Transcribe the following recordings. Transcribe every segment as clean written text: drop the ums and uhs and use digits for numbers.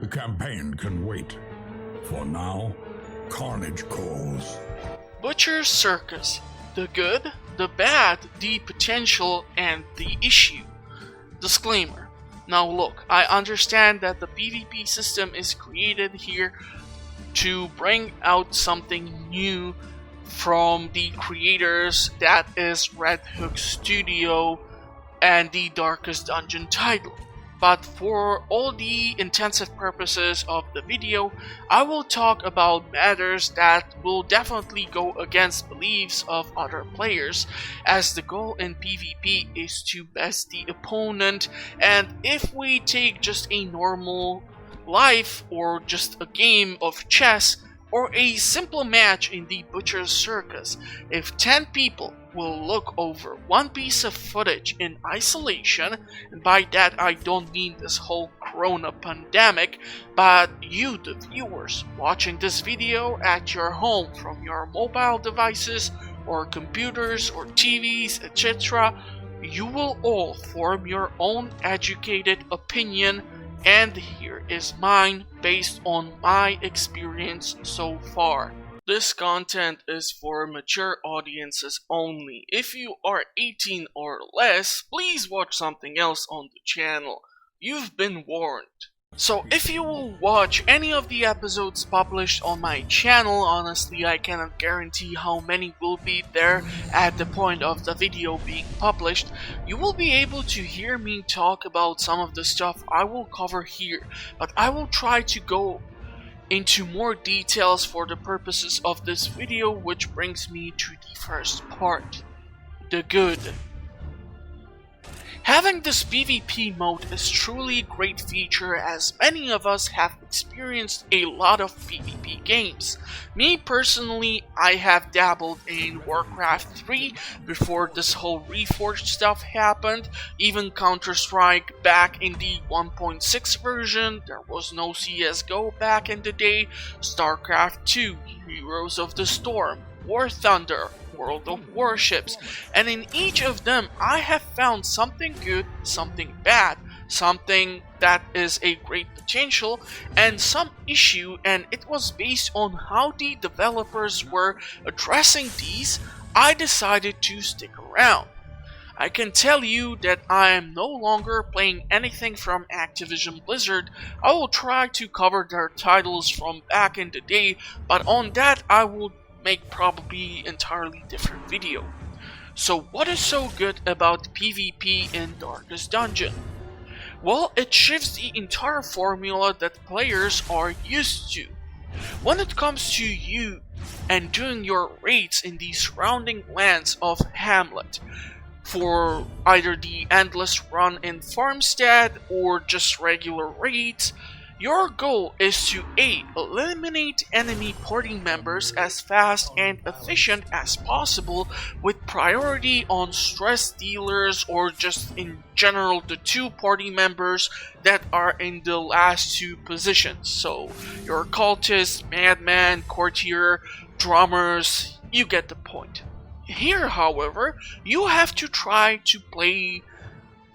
The campaign can wait. For now, carnage calls. Butcher's Circus. The good, the bad, the potential, and the issue. Disclaimer. Now look, I understand that the PvP system is created here to bring out something new from the creators, that is Red Hook Studio and the Darkest Dungeon title. But for all the intensive purposes of the video, I will talk about matters that will definitely go against beliefs of other players, as the goal in PvP is to best the opponent, and if we take just a normal life or just a game of chess or a simple match in the Butcher's Circus, if 10 people will look over one piece of footage in isolation, and by that I don't mean this whole corona pandemic, but you, the viewers, watching this video at your home from your mobile devices or computers or TVs, etc., you will all form your own educated opinion, and here is mine based on my experience so far. This content is for mature audiences only. If you are 18 or less, please watch something else on the channel. You've been warned. So if you will watch any of the episodes published on my channel, honestly I cannot guarantee how many will be there at the point of the video being published, you will be able to hear me talk about some of the stuff I will cover here, but I will try to go into more details for the purposes of this video, which brings me to the first part, the good. Having this PvP mode is truly a great feature, as many of us have experienced a lot of PvP games. Me personally, I have dabbled in Warcraft 3 before this whole Reforged stuff happened, even Counter-Strike back in the 1.6 version, there was no CSGO back in the day, StarCraft 2, Heroes of the Storm, War Thunder, World of Warships, and in each of them I have found something good, something bad, something that is a great potential, and some issue, and it was based on how the developers were addressing these, I decided to stick around. I can tell you that I am no longer playing anything from Activision Blizzard. I will try to cover their titles from back in the day, but on that I will make probably entirely different video. So what is so good about PvP in Darkest Dungeon? Well, it shifts the entire formula that players are used to. When it comes to you and doing your raids in the surrounding lands of Hamlet, for either the endless run in Farmstead or just regular raids, your goal is to A. Eliminate enemy party members as fast and efficient as possible, with priority on stress dealers or just in general the 2 party members that are in the last 2 positions. So your cultists, madman, courtier, drummers, you get the point. Here, however, you have to try to play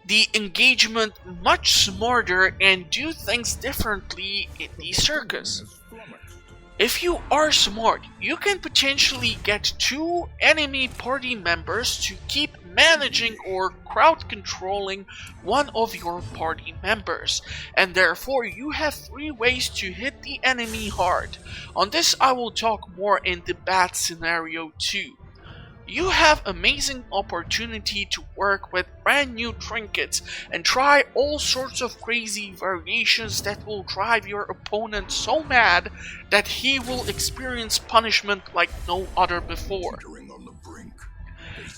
the engagement much smarter and do things differently in the circus. If you are smart, you can potentially get 2 enemy party members to keep managing or crowd controlling one of your party members, and therefore you have 3 ways to hit the enemy hard. On this I will talk more in the bad scenario too. You have amazing opportunity to work with brand new trinkets and try all sorts of crazy variations that will drive your opponent so mad that he will experience punishment like no other before.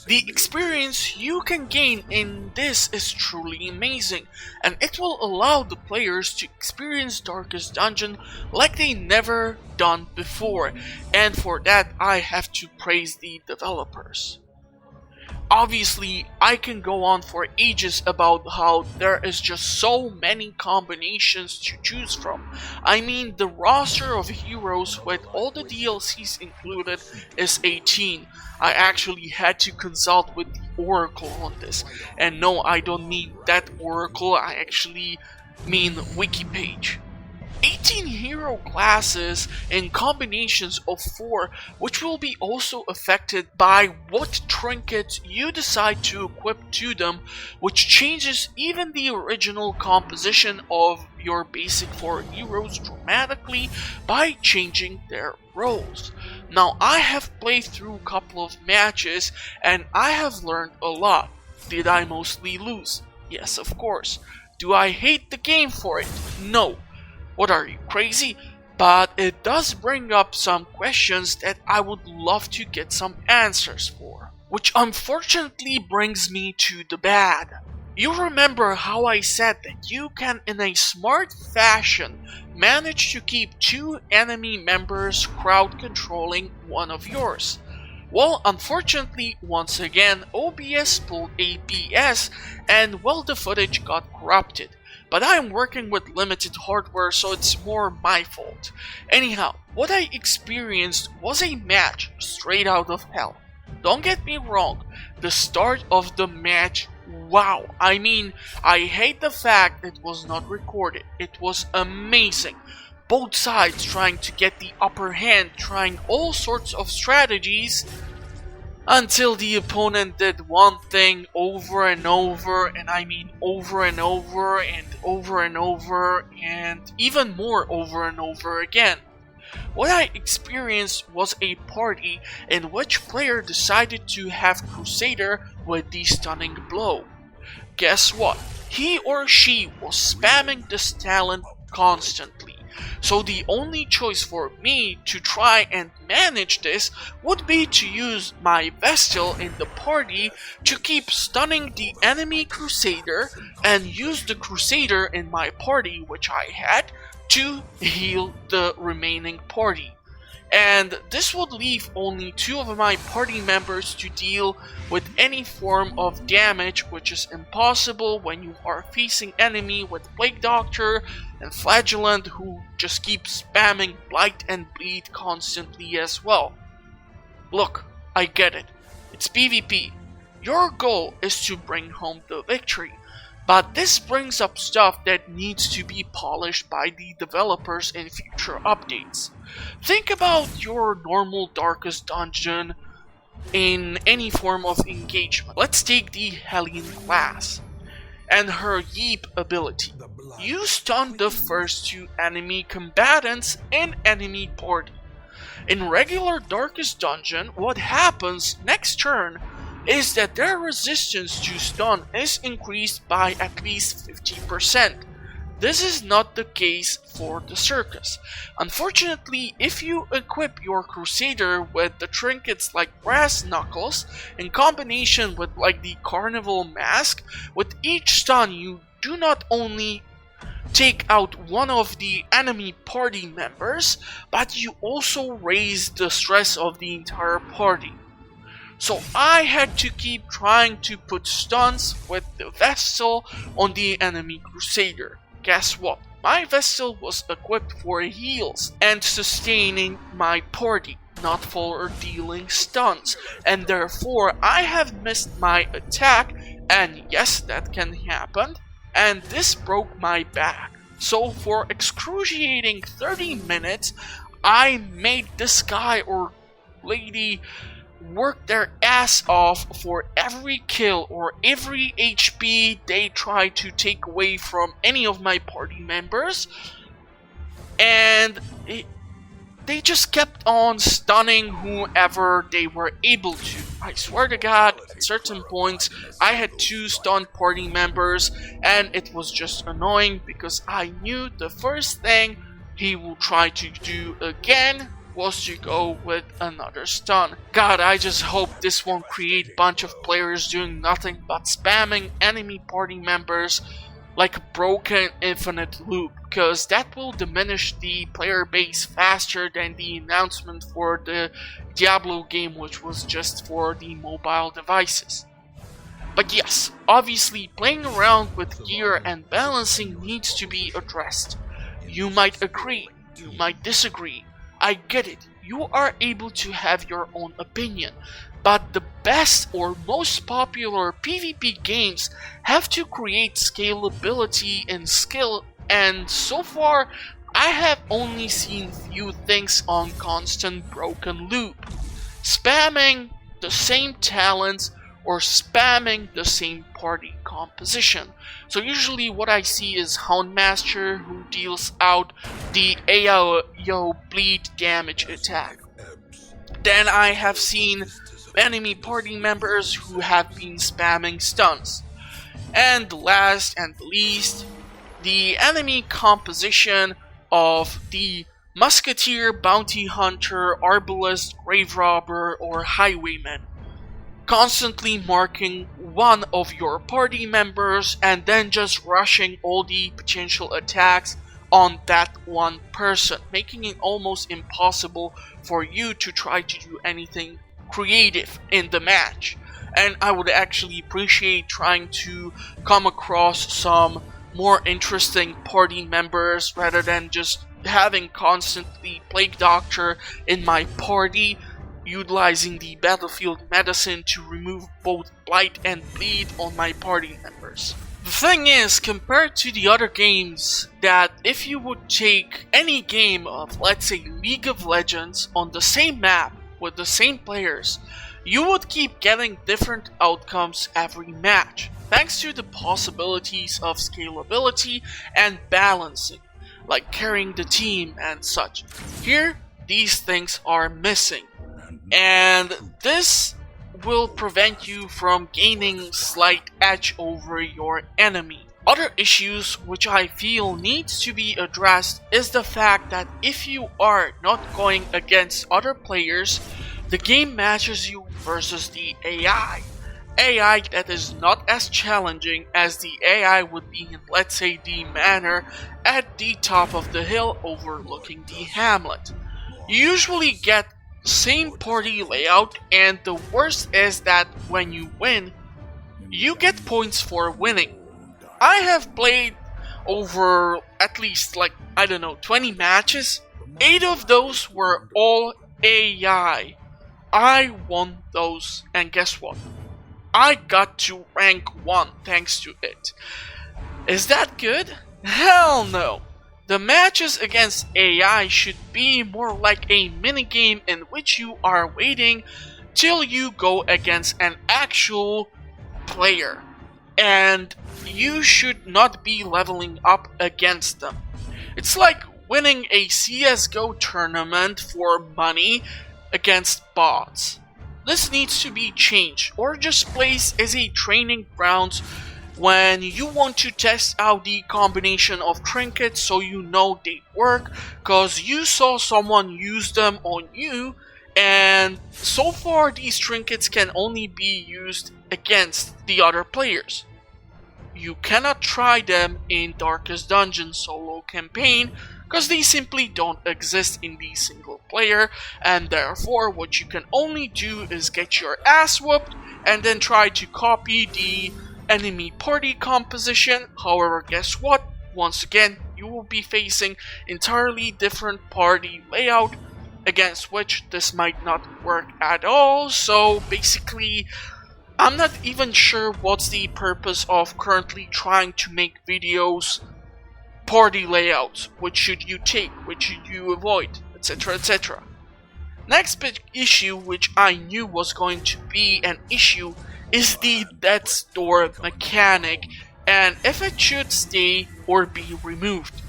The experience you can gain in this is truly amazing, and it will allow the players to experience Darkest Dungeon like they never done before, and for that I have to praise the developers. Obviously, I can go on for ages about how there is just so many combinations to choose from. I mean, the roster of heroes with all the DLCs included is 18. I actually had to consult with the Oracle on this. And no, I don't mean that Oracle, I actually mean Wikipage. hero classes in combinations of 4, which will be also affected by what trinkets you decide to equip to them, which changes even the original composition of your basic 4 heroes dramatically by changing their roles. Now, I have played through a couple of matches and I have learned a lot. Did I mostly lose? Yes, of course. Do I hate the game for it? No. What are you, crazy? But it does bring up some questions that I would love to get some answers for. Which unfortunately brings me to the bad. You remember how I said that you can, in a smart fashion, manage to keep 2 enemy members crowd controlling one of yours. Well, unfortunately, once again, OBS pulled a BS and well, the footage got corrupted. But I am working with limited hardware, so it's more my fault. Anyhow, what I experienced was a match straight out of hell. Don't get me wrong, the start of the match, wow. I mean, I hate the fact it was not recorded. It was amazing. Both sides trying to get the upper hand, trying all sorts of strategies, until the opponent did one thing over and over, and I mean over and over and over and over, and even more over and over again. What I experienced was a party in which player decided to have Crusader with the stunning blow. Guess what? He or she was spamming this talent constantly. So the only choice for me to try and manage this would be to use my Vestal in the party to keep stunning the enemy Crusader and use the Crusader in my party, which I had, to heal the remaining party. And this would leave only 2 of my party members to deal with any form of damage, which is impossible when you are facing enemy with Plague Doctor and Flagellant, who just keep spamming Blight and Bleed constantly as well. Look, I get it. It's PvP. Your goal is to bring home the victory. But this brings up stuff that needs to be polished by the developers in future updates. Think about your normal Darkest Dungeon in any form of engagement. Let's take the Helene class and her Yeep ability. You stun the first 2 enemy combatants in enemy party. In regular Darkest Dungeon, what happens next turn is that their resistance to stun is increased by at least 50%. This is not the case for the Circus. Unfortunately, if you equip your Crusader with the trinkets like Brass Knuckles in combination with like the Carnival Mask, with each stun you do not only take out one of the enemy party members, but you also raise the stress of the entire party. So I had to keep trying to put stuns with the Vestal on the enemy Crusader. Guess what? My Vestal was equipped for heals and sustaining my party, not for dealing stuns, and therefore I have missed my attack, and yes, that can happen, and this broke my back. So for excruciating 30 minutes, I made this guy or lady work their ass off for every kill or every HP they try to take away from any of my party members, and they just kept on stunning whoever they were able to. I swear to God, at certain points I had 2 stunned party members, and it was just annoying because I knew the first thing he will try to do again was to go with another stun. God, I just hope this won't create a bunch of players doing nothing but spamming enemy party members like a broken infinite loop, because that will diminish the player base faster than the announcement for the Diablo game, which was just for the mobile devices. But yes, obviously playing around with gear and balancing needs to be addressed. You might agree, you might disagree. I get it, you are able to have your own opinion, but the best or most popular PvP games have to create scalability and skill, and so far I have only seen few things on constant broken loop. Spamming the same talents or spamming the same party composition. So usually what I see is Houndmaster, who deals out the AOO bleed damage attack. Then I have seen enemy party members who have been spamming stuns. And last and least, the enemy composition of the Musketeer, Bounty Hunter, Arbalist, Grave Robber, or Highwayman. Constantly marking one of your party members and then just rushing all the potential attacks on that one person, making it almost impossible for you to try to do anything creative in the match. And I would actually appreciate trying to come across some more interesting party members rather than just having constantly Plague Doctor in my party, utilizing the battlefield medicine to remove both blight and bleed on my party members. The thing is, compared to the other games, that if you would take any game of, let's say, League of Legends on the same map with the same players, you would keep getting different outcomes every match, thanks to the possibilities of scalability and balancing, like carrying the team and such. Here, these things are missing, and this will prevent you from gaining slight edge over your enemy. Other issues which I feel needs to be addressed is the fact that if you are not going against other players, the game matches you versus the AI. AI that is not as challenging as the AI would be in, let's say, the manor at the top of the hill overlooking the hamlet. You usually get same party layout, and the worst is that when you win, you get points for winning. I have played over at least 20 matches. 8 of those were all AI. I won those, and guess what? I got to rank 1 thanks to it. Is that good? Hell no! The matches against AI should be more like a minigame in which you are waiting till you go against an actual player, and you should not be leveling up against them. It's like winning a CSGO tournament for money against bots. This needs to be changed, or just placed as a training grounds when you want to test out the combination of trinkets so you know they work, cause you saw someone use them on you, and so far these trinkets can only be used against the other players. You cannot try them in Darkest Dungeon solo campaign, because they simply don't exist in the single player, and therefore what you can only do is get your ass whooped and then try to copy the enemy party composition. However, guess what? Once again, you will be facing entirely different party layout, against which this might not work at all. So basically, I'm not even sure what's the purpose of currently trying to make videos party layouts. Which should you take? Which should you avoid? Etc. etc. Next big issue, which I knew was going to be an issue, is the death's door mechanic, and if it should stay or be removed.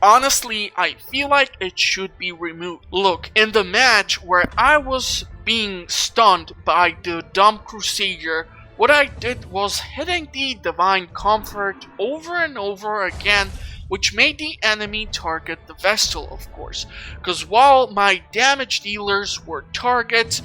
Honestly, I feel like it should be removed. Look, in the match where I was being stunned by the dumb Crusader, what I did was hitting the Divine Comfort over and over again, which made the enemy target the Vestal, of course, because while my damage dealers were targets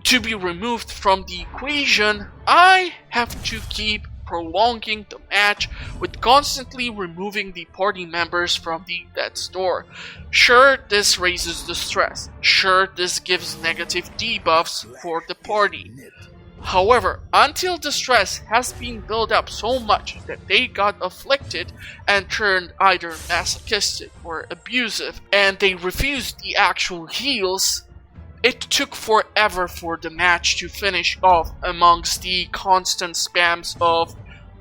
to be removed from the equation, I have to keep prolonging the match with constantly removing the party members from the death's door. Sure, this raises the stress. Sure, this gives negative debuffs for the party. However, until the stress has been built up so much that they got afflicted and turned either masochistic or abusive, and they refused the actual heals, it took forever for the match to finish off amongst the constant spams of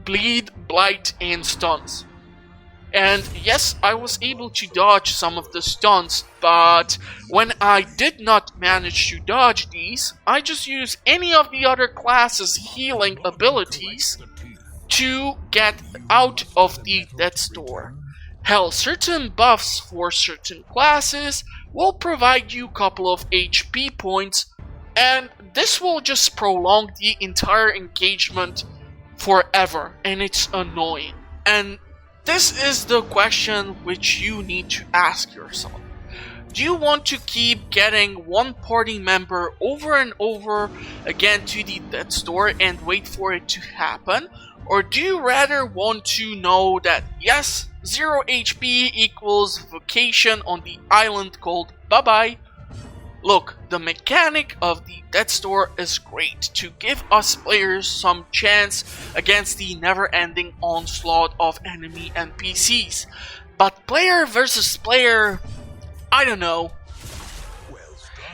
bleed, blight, and stuns. And yes, I was able to dodge some of the stunts, but when I did not manage to dodge these, I just used any of the other classes' healing abilities to get out of the death's door. Hell, certain buffs for certain classes will provide you a couple of HP points, and this will just prolong the entire engagement forever, and it's annoying. And this is the question which you need to ask yourself. Do you want to keep getting one party member over and over again to the death's door and wait for it to happen? Or do you rather want to know that yes, 0 HP equals vacation on the island called bye-bye? Look, the mechanic of the death's door is great to give us players some chance against the never-ending onslaught of enemy NPCs. But player versus player, I don't know.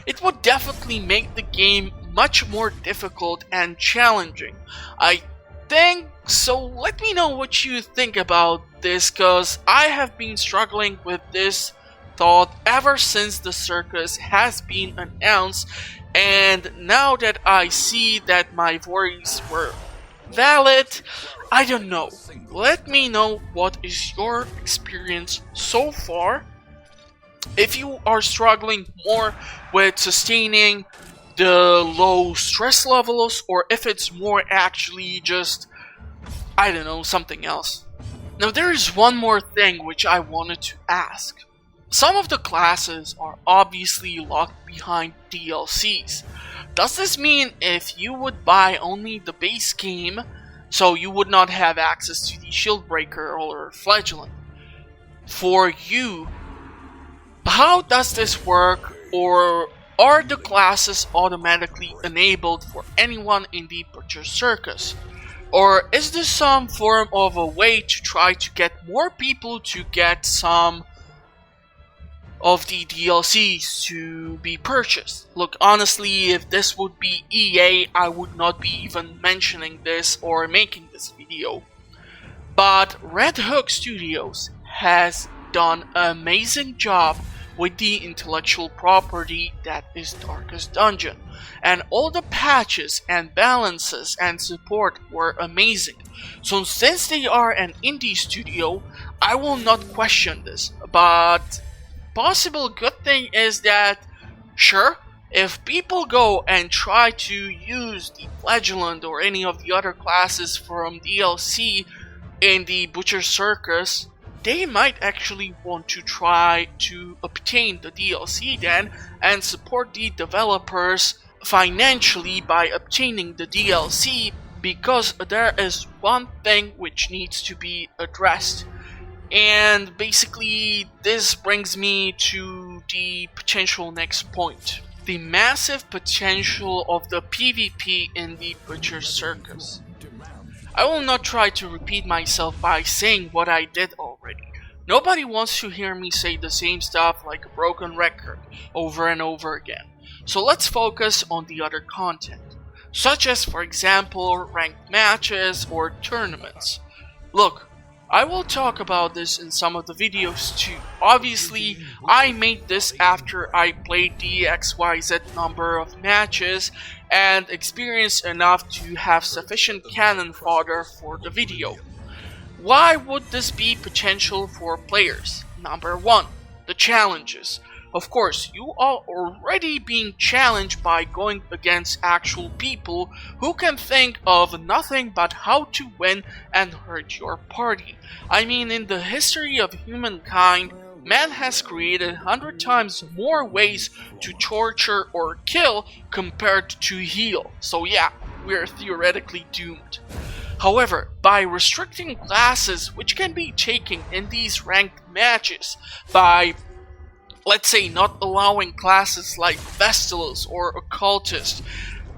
It would definitely make the game much more difficult and challenging, I think. So let me know what you think about this, cause I have been struggling with this thought ever since the Circus has been announced, and now that I see that my worries were valid, I don't know. Let me know what is your experience so far. If you are struggling more with sustaining the low stress levels, or if it's more actually just, I don't know, something else. Now there is one more thing which I wanted to ask. Some of the classes are obviously locked behind DLCs. Does this mean if you would buy only the base game, so you would not have access to the Shieldbreaker or Flagellant? For you, how does this work, or are the classes automatically enabled for anyone in the Butcher Circus? Or is this some form of a way to try to get more people to get some of the DLCs to be purchased? Look, honestly, if this would be EA, I would not be even mentioning this or making this video. But Red Hook Studios has done an amazing job with the intellectual property that is Darkest Dungeon. And all the patches and balances and support were amazing. So since they are an indie studio, I will not question this. But possible good thing is that, sure, if people go and try to use the Flagellant or any of the other classes from DLC in the Butcher Circus, they might actually want to try to obtain the DLC then and support the developers financially by obtaining the DLC, because there is one thing which needs to be addressed. And basically this brings me to the potential next point. The massive potential of the PvP in the Butcher Circus. I will not try to repeat myself by saying what I did already. Nobody wants to hear me say the same stuff like a broken record over and over again. So let's focus on the other content, such as, for example, ranked matches or tournaments. Look, I will talk about this in some of the videos too. Obviously, I made this after I played the XYZ number of matches and experienced enough to have sufficient cannon fodder for the video. Why would this be potential for players? Number 1, the challenges. Of course, you are already being challenged by going against actual people who can think of nothing but how to win and hurt your party. I mean, in the history of humankind, man has created 100 times more ways to torture or kill compared to heal. So yeah, we're theoretically doomed. However, by restricting classes which can be taken in these ranked matches, by let's say not allowing classes like Vestiles or Occultist,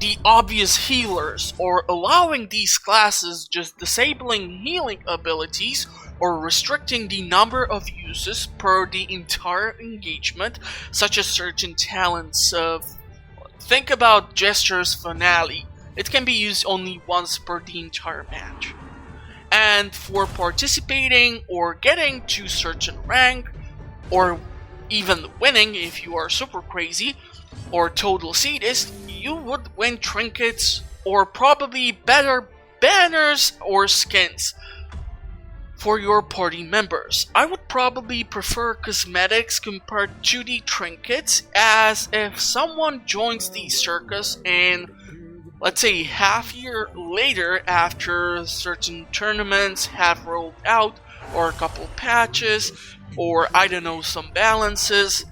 the obvious healers, or allowing these classes just disabling healing abilities, or restricting the number of uses per the entire engagement, such as certain talents. Think about Gesture's Finale. It can be used only once per the entire match. And for participating or getting to certain rank, or even winning if you are super crazy or total sadist, you would win trinkets or probably better banners or skins for your party members. I would probably prefer cosmetics compared to the trinkets, as if someone joins the circus and let's say half year later, after certain tournaments have rolled out, or a couple patches, or I don't know, some balances,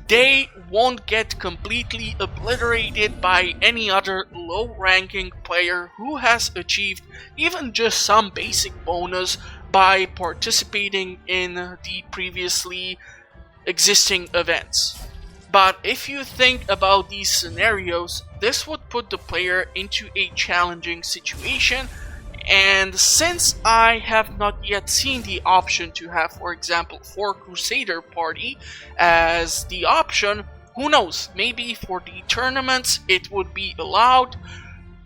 they won't get completely obliterated by any other low ranking player who has achieved even just some basic bonus by participating in the previously existing events. But if you think about these scenarios, this would put the player into a challenging situation, and since I have not yet seen the option to have, for example, 4 Crusader party as the option, who knows, maybe for the tournaments it would be allowed,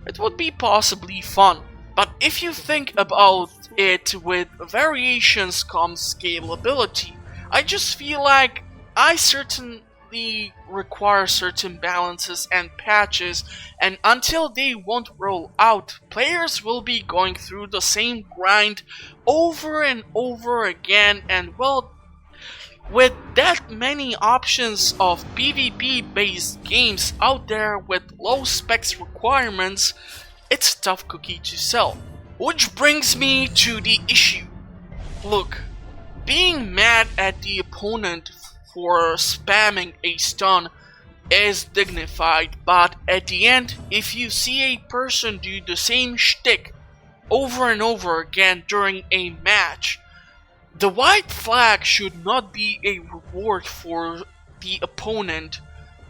it would be possibly fun. But if you think about it, with variations comes scalability. I just feel like I certainly require certain balances and patches, and until they won't roll out, players will be going through the same grind over and over again, and well, with that many options of PvP based games out there with low specs requirements, it's a tough cookie to sell. Which brings me to the issue. Look, being mad at the opponent for spamming a stun is dignified, but at the end, if you see a person do the same shtick over and over again during a match, the white flag should not be a reward for the opponent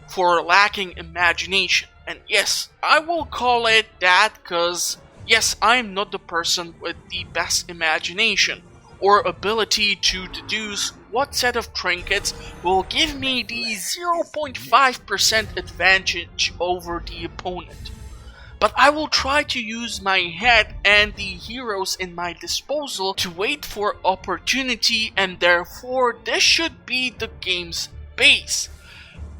for lacking imagination. And yes, I will call it that because yes, I'm not the person with the best imagination or ability to deduce what set of trinkets will give me the 0.5% advantage over the opponent. But I will try to use my head and the heroes in my disposal to wait for opportunity, and therefore this should be the game's base.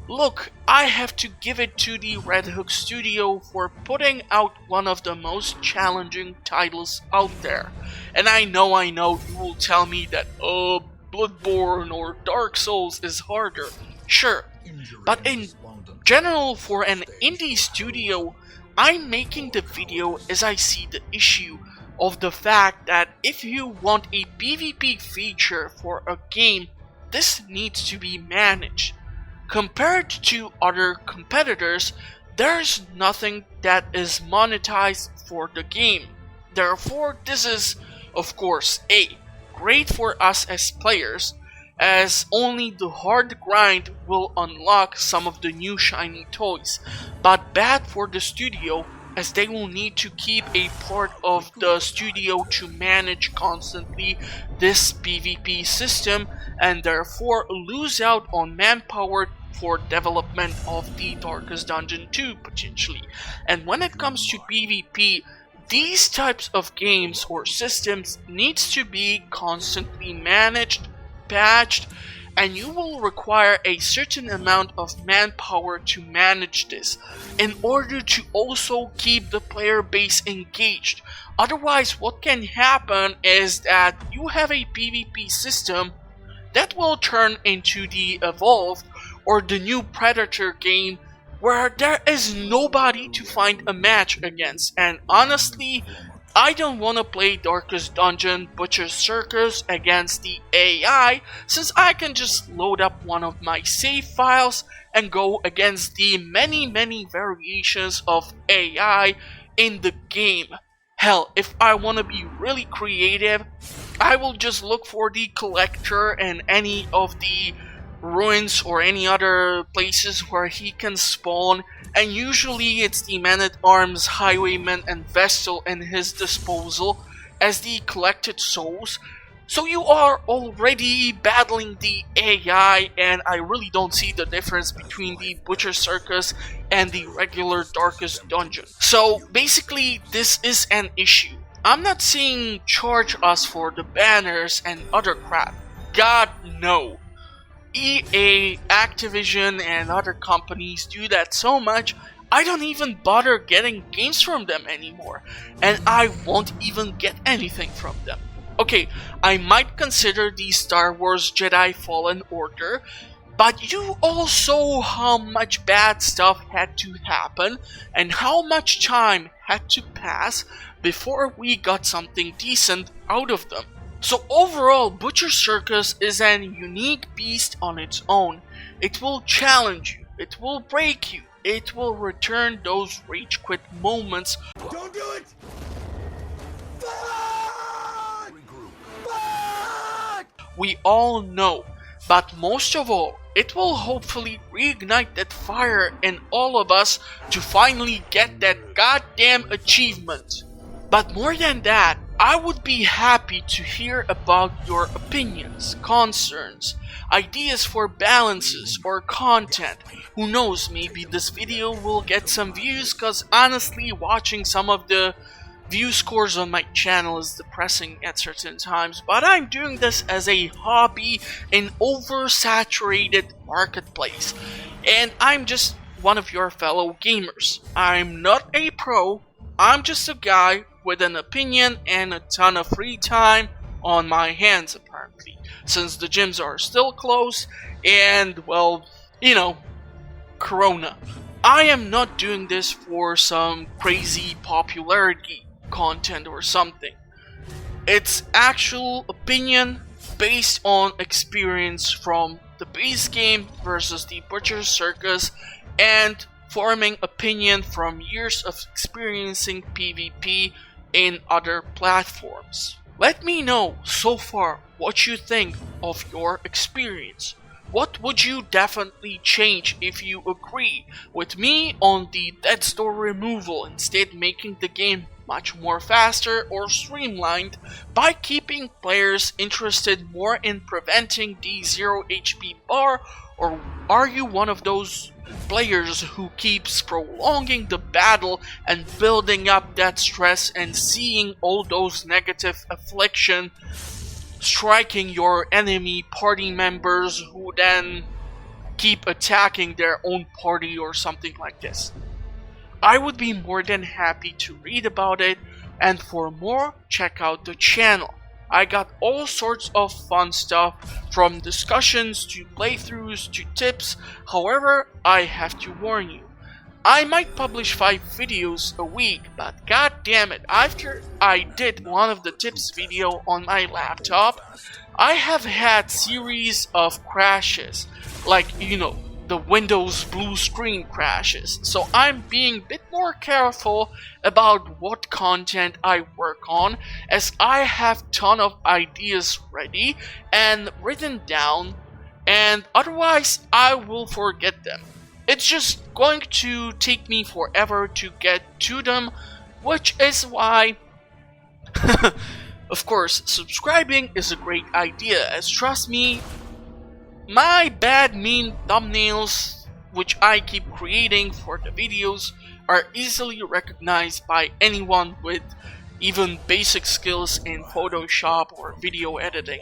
Look, I have to give it to the Red Hook Studio for putting out one of the most challenging titles out there. And I know you will tell me that, Bloodborne or Dark Souls is harder. Sure, but in general, for an indie studio, I'm making the video as I see the issue of the fact that if you want a PvP feature for a game, this needs to be managed. Compared to other competitors, there's nothing that is monetized for the game. Therefore, this is, of course, great for us as players, as only the hard grind will unlock some of the new shiny toys, but bad for the studio, as they will need to keep a part of the studio to manage constantly this PvP system, and therefore lose out on manpower for development of the Darkest Dungeon 2 potentially. And when it comes to PvP, these types of games or systems needs to be constantly managed, patched, and you will require a certain amount of manpower to manage this in order to also keep the player base engaged. Otherwise, what can happen is that you have a PvP system that will turn into the Evolved or the new Predator game, where there is nobody to find a match against. And honestly, I don't want to play Darkest Dungeon Butcher's Circus against the AI, since I can just load up one of my save files and go against the many variations of AI in the game. Hell, if I want to be really creative, I will just look for the Collector and any of the ruins or any other places where he can spawn, and usually it's the Man-at-Arms, Highwayman, and Vestal in his disposal as the collected souls. So you are already battling the AI, and I really don't see the difference between the Butcher Circus and the regular Darkest Dungeon. So basically, this is an issue. I'm not saying charge us for the banners and other crap. God, no. EA, Activision, and other companies do that so much, I don't even bother getting games from them anymore. And I won't even get anything from them. Okay, I might consider the Star Wars Jedi Fallen Order, but you all saw how much bad stuff had to happen and how much time had to pass before we got something decent out of them. So overall, Butcher Circus is an unique beast on its own. It will challenge you, it will break you, it will return those rage quit moments. Don't do it! We all know, but most of all, it will hopefully reignite that fire in all of us to finally get that goddamn achievement. But more than that, I would be happy to hear about your opinions, concerns, ideas for balances or content. Who knows, maybe this video will get some views, cause honestly watching some of the view scores on my channel is depressing at certain times, but I'm doing this as a hobby in oversaturated marketplace, and I'm just one of your fellow gamers. I'm not a pro, I'm just a guy with an opinion and a ton of free time on my hands apparently, since the gyms are still closed and, well, you know, Corona. I am not doing this for some crazy popularity content or something. It's actual opinion based on experience from the base game versus the Butcher Circus, and forming opinion from years of experiencing PvP in other platforms. Let me know so far what you think of your experience. What would you definitely change if you agree with me on the dead store removal, instead making the game much more faster or streamlined by keeping players interested more in preventing the 0 HP bar? Or are you one of those players who keeps prolonging the battle and building up that stress and seeing all those negative affliction striking your enemy party members, who then keep attacking their own party or something like this? I would be more than happy to read about it, and for more, check out the channel. I got all sorts of fun stuff, from discussions to playthroughs to tips. However, I have to warn you, I might publish 5 videos a week, but god damn it, after I did one of the tips video on my laptop, I have had series of crashes, like, you know, the Windows blue screen crashes. So I'm being a bit more careful about what content I work on, as I have ton of ideas ready and written down, and otherwise I will forget them. It's just going to take me forever to get to them, which is why of course subscribing is a great idea, as trust me, my bad mean thumbnails which I keep creating for the videos are easily recognized by anyone with even basic skills in Photoshop or video editing.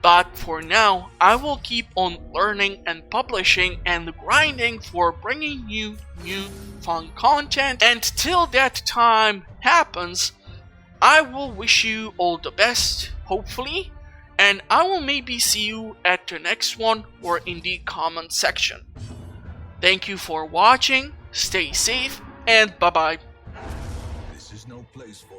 But for now, I will keep on learning and publishing and grinding for bringing you new fun content, and till that time happens, I will wish you all the best, hopefully, and I will maybe see you at the next one or in the comment section. Thank you for watching, stay safe, and bye bye. This is no place for